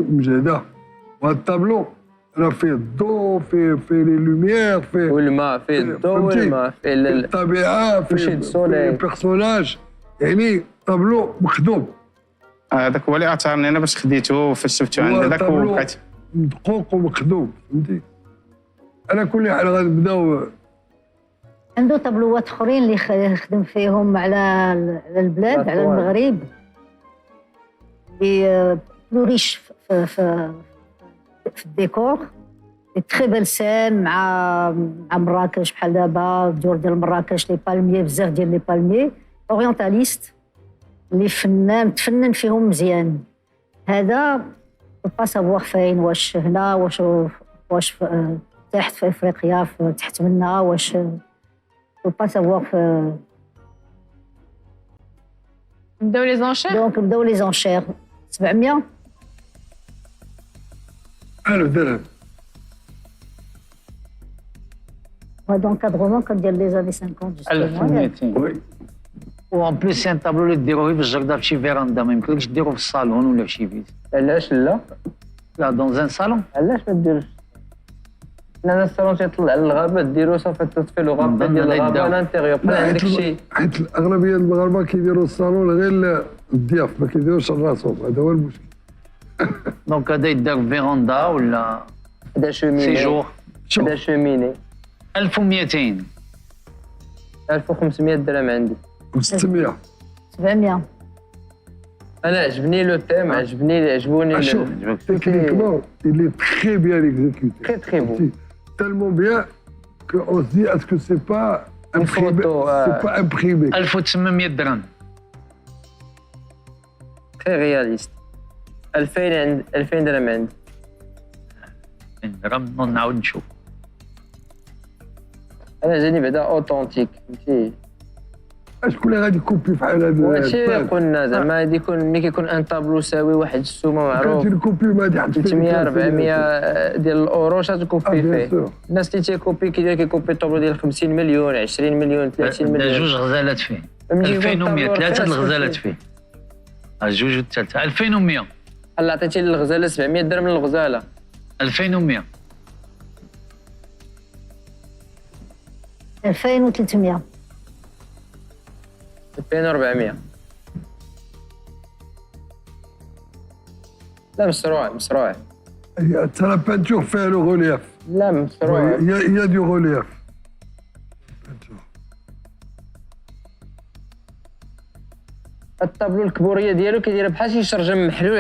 مجهده. وهذا الطابلو راه فيه الضوء، فيه لي لوميير، فيه والماء، فيه الضوء والماء، فيه الطبيعه، فيه البيرسوناج. يعني طابلو مخدوم. هذاك هو اللي اثرني انا باش خديته فاش شفتو عند هذاك وبقيت مدقوق ومخدوم، فهمتي. على كل حال غنبداو. عنده طابلوات اخرين اللي خدم فيهم على البلاد، على المغرب، اللي بلو ريش في الديكور، تري بيل سين مع مراكش. بحال دابا الدور ديال مراكش لي بالميي، بزاف ديال لي بالميي اورينتاليست اللي فنان تفنن فيهم مزيان. هذا با سافوار فين، واش هنا واش تحت في افريقيا تحت منا، واش با سافوار في. نبداو لي زونشير. دونك نبداو لي زونشير. 700 1000 درهم. هذا انكادرومون كان ديال لي زاني 50 1200. وي. وان بليس سي ان طابلو اللي ديروه في الجردة في شي فيراندا، ما يمكنلكش ديروه في الصالون ولا في شي بيت. علاش لا؟ لا دون ان صالون. علاش ما ديروش؟ لان الصالون تيطلع للغابه، ديرو صافي تطفي له غابه ديال الغابه على الانتيريور بحال عندك شي. حيت الاغلبيه ديال المغاربه كيديروا الصالون غير الضياف، ما كيديروش الراسهم. هذا هو المشكل. دونك هذا يدار في فيراندا ولا هذا شوميني. سيجور. هذا شوميني. 1200. 1500 درهم عندي. 600. 700. انا عجبني لو تيم، عجبوني شوف تكنيكمون il est très bien exécuté. Très beau. Tellement bien qu'on se dit est-ce que c'est pas imprimé, c'est pas imprimé. 1800 درهم. تري رياليست. 2000 درهم عندي. درهم نعاود نشوف. انا جاني بعدا اوتونتيك، فهمتي. شكون اللي غادي يكوبي بحال هذا؟ هادشي اللي قلنا زعما غادي يكون ملي كيكون ان طابلو ساوي واحد السومه معروف. كنتي نكوبي ما غادي يحط 300 400 ديال الاورو شتكوبي فيه. الناس اللي تيكوبي كيكوبي طابلو ديال 50 مليون 20 مليون 30 مليون. جوج غزالات فيه. 2100 ثلاثه الغزالات فيه. جوج والثالثه 2100. هلا عطيتي للغزاله 700 درهم للغزاله. 2100. 2300. 2400. لا مشروع. حتى لا بانتور فيها لو غولياف. لا مشروع. يا دو غولياف. الطابلو الكبوريه ديالو كيدير بحال شي شرجم محلول